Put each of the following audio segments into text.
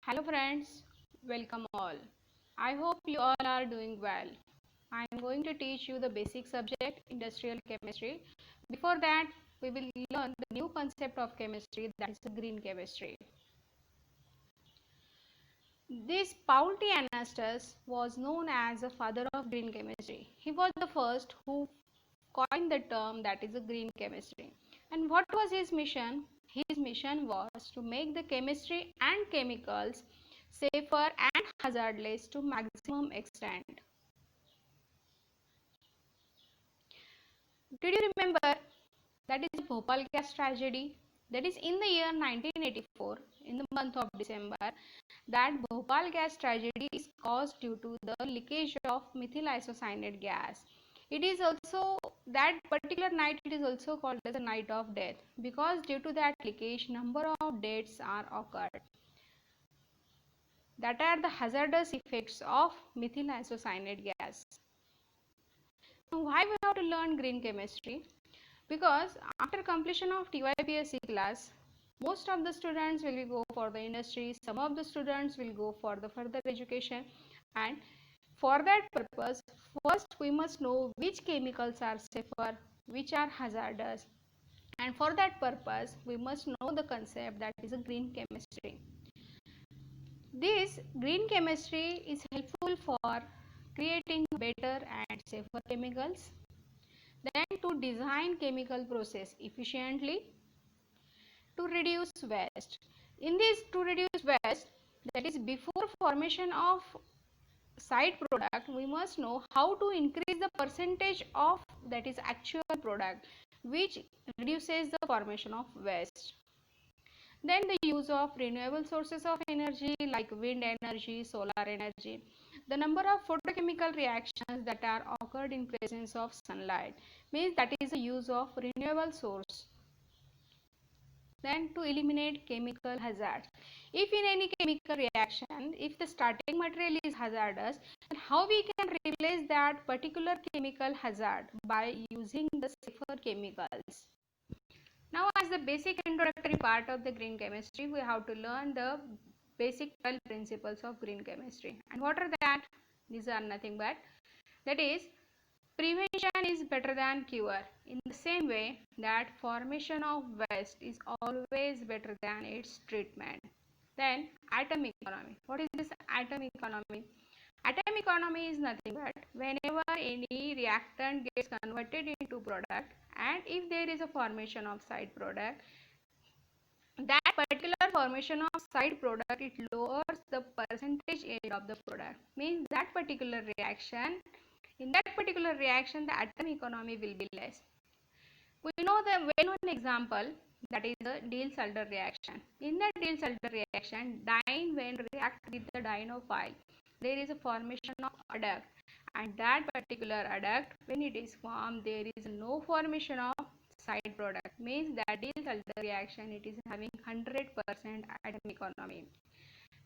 Hello friends, welcome all. I hope you all are doing well. I am going to teach you the basic subject industrial chemistry. Before that, we will learn the new concept of chemistry, that is green chemistry. This Paul T. Anastas was known as the father of green chemistry. He was the first who coined the term that is a green chemistry. And what was his mission? His mission was to make the chemistry and chemicals safer and hazardless to maximum extent. Did you remember that is the Bhopal gas tragedy? That is in the year 1984, in the month of December, that Bhopal gas tragedy is caused due to the leakage of methyl isocyanate gas. It is also that particular night it is also called as a night of death because due to that leakage number of deaths are occurred. That are the hazardous effects of methyl isocyanate gas. Now, why we have to learn green chemistry? Because after completion of TYPSC class, most of the students will go for the industry, some of the students will go for the further education, and for that purpose, first we must know which chemicals are safer, which are hazardous, and for that purpose we must know the concept that is a green chemistry. This green chemistry is helpful for creating better and safer chemicals, then to design chemical process efficiently, to reduce waste. In this to reduce waste, that is before formation of side product, we must know how to increase the percentage of that is actual product which reduces the formation of waste. Then the use of renewable sources of energy like wind energy, solar energy. The number of photochemical reactions that are occurred in presence of sunlight means that is the use of renewable source. Then to eliminate chemical hazards. If in any chemical reaction, if the starting material is hazardous, then how we can replace that particular chemical hazard by using the safer chemicals. Now as the basic introductory part of the green chemistry, we have to learn the basic 12 principles of green chemistry. And what are that? These are nothing but that is prevention is better than cure. In the same way that formation of waste is always better than its treatment. Then atom economy. What is this atom economy? Atom economy is nothing but whenever any reactant gets converted into product and if there is a formation of side product, that particular formation of side product it lowers the percentage area of the product, means that particular reaction, in that particular reaction the atom economy will be less. We know the well-known example that is the Diels-Alder reaction. In that Diels-Alder reaction, diene when react with the dienophile, there is a formation of adduct, and that particular adduct when it is formed, there is no formation of side product, means that Diels-Alder reaction it is having 100% atom economy.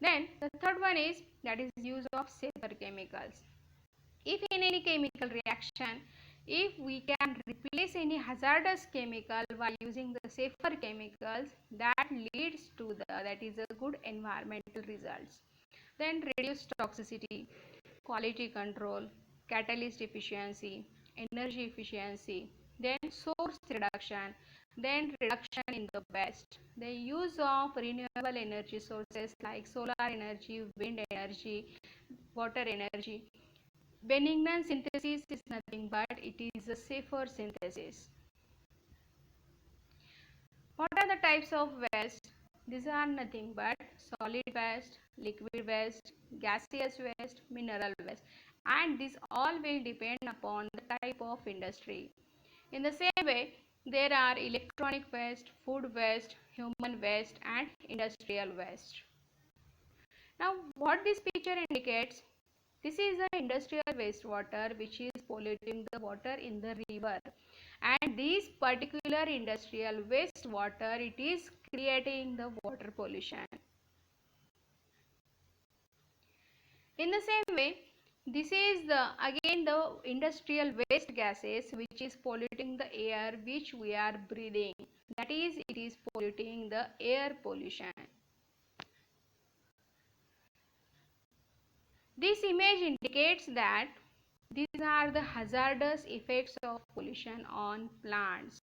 Then the third one is that is use of safer chemicals. If in any chemical reaction, if we can replace any hazardous chemical by using the safer chemicals, that leads to the that is a good environmental results. Then reduce toxicity, quality control, catalyst efficiency, energy efficiency, then source reduction, then reduction in the waste, the use of renewable energy sources like solar energy, wind energy, water energy. Benign synthesis is nothing but it is a safer synthesis. What are the types of waste? These are nothing but solid waste, liquid waste, gaseous waste, mineral waste, and these all will depend upon the type of industry. In the same way, there are electronic waste, food waste, human waste, and industrial waste. Now, what this picture indicates, this is the industrial wastewater which is polluting the water in the river, and this particular industrial wastewater it is creating the water pollution. In the same way, this is the again the industrial waste gases which is polluting the air which we are breathing, that is it is polluting the air pollution. This image indicates that these are the hazardous effects of pollution on plants.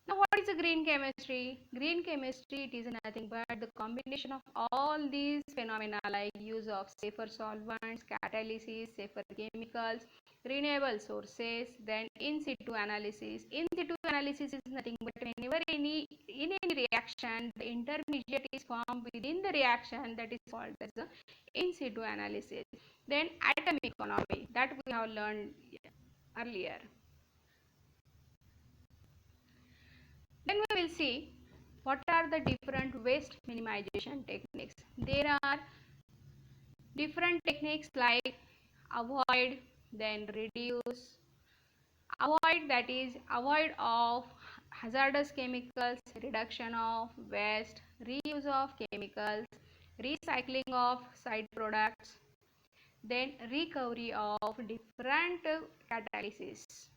Now, what is a green chemistry? Green chemistry, it is nothing but the combination of all these phenomena like use of safer solvents, catalysis, safer chemicals, renewable sources, then in situ analysis. In situ analysis is nothing but whenever in any reaction, the intermediate is formed within the reaction, that is called as the in situ analysis. Then atom economy, that we have learned earlier. Then we will see what are the different waste minimization techniques. There are different techniques like avoid, then reduce. Avoid, that is avoid of hazardous chemicals, reduction of waste, reuse of chemicals, recycling of side products, then recovery of different catalysis,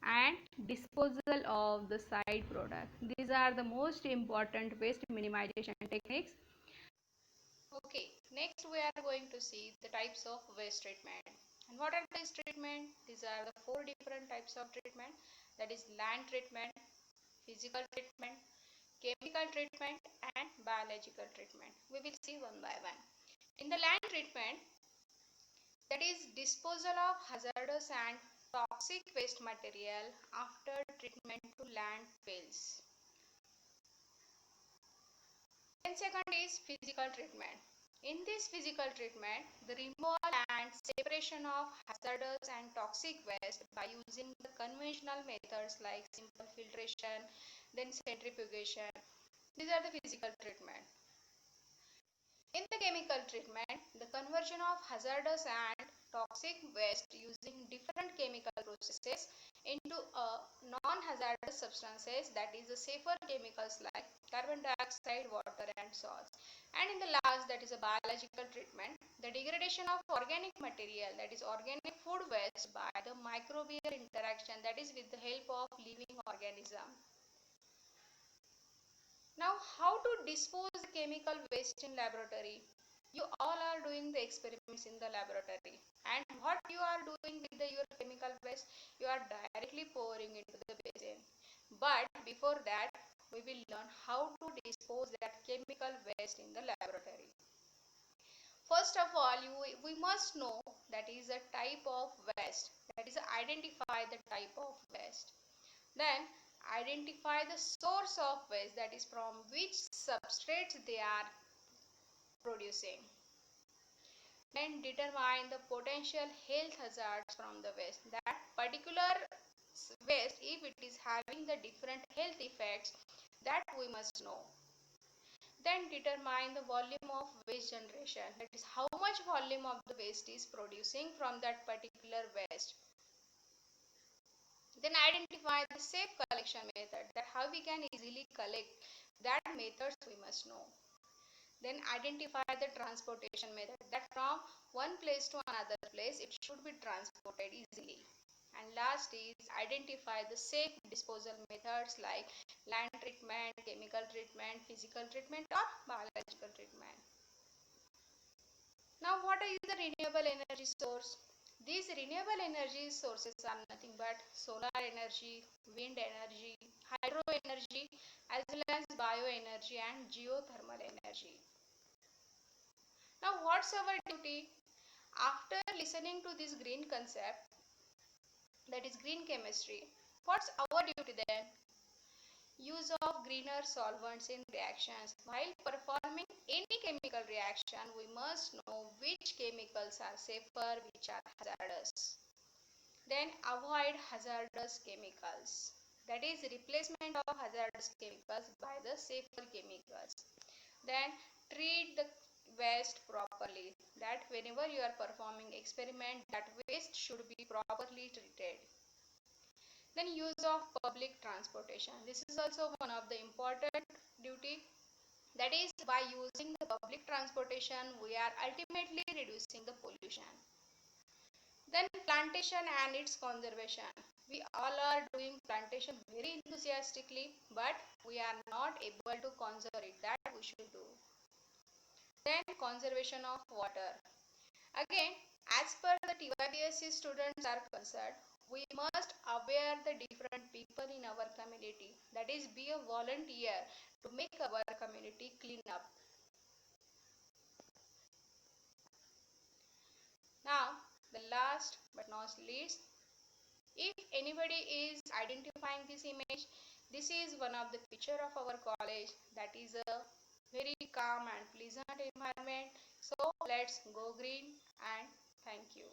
and disposal of the side product. These are the most important waste minimization techniques. Okay, next we are going to see the types of waste treatment. And what are these treatment? These are the four different types of treatment, that is land treatment, physical treatment, chemical treatment and biological treatment. We will see one by one. In the land treatment, that is disposal of hazardous and toxic waste material after treatment to landfills. Then second is physical treatment. In this physical treatment, the removal and separation of hazardous and toxic waste by using the conventional methods like simple filtration, then centrifugation. These are the physical treatment. In the chemical treatment, the conversion of hazardous and toxic waste using different chemical processes into non-hazardous substances, that is the safer chemicals like carbon dioxide, water and salts. And in the last, that is a biological treatment, the degradation of organic material, that is organic food waste by the microbial interaction, that is with the help of living organism. Now, how to dispose the chemical waste in laboratory? You all are doing the experiments in the laboratory, and what you are doing with your chemical waste? You are directly pouring into the basin. But before that, we will learn how to dispose that chemical waste in the laboratory. First of all, we must know that is a type of waste. That is identify the type of waste. Then identify the source of waste, that is from which substrates they are producing. Then determine the potential health hazards from the waste. That particular waste, if it is having the different health effects, that we must know. Then determine the volume of waste generation. That is how much volume of the waste is producing from that particular waste. Then identify the safe collection method, that how we can easily collect, that methods we must know. Then identify the transportation method, that from one place to another place it should be transported easily. And last is identify the safe disposal methods like land treatment, chemical treatment, physical treatment or biological treatment. Now, what is the renewable energy source? These renewable energy sources are nothing but solar energy, wind energy, hydro energy, as well as bioenergy and geothermal energy. Now, what's our duty? After listening to this green concept, that is green chemistry, what's our duty then? Use of greener solvents in reactions. While performing any chemical reaction, we must know which chemicals are safer, which are hazardous. Then avoid hazardous chemicals. That is replacement of hazardous chemicals by the safer chemicals. Then treat the waste properly. That whenever you are performing experiment, that waste should be properly treated. Then use of public transportation. This is also one of the important duty. That is, by using the public transportation, we are ultimately reducing the pollution. Then plantation and its conservation. We all are doing plantation very enthusiastically, but we are not able to conserve it. That we should do. Then conservation of water. Again, as per the TYBSC students are concerned, we must aware the different people in our community. That is, be a volunteer to make our community clean up. Now, the last but not least, if anybody is identifying this image, this is one of the picture of our college. That is a very calm and pleasant environment. So let's go green, and thank you.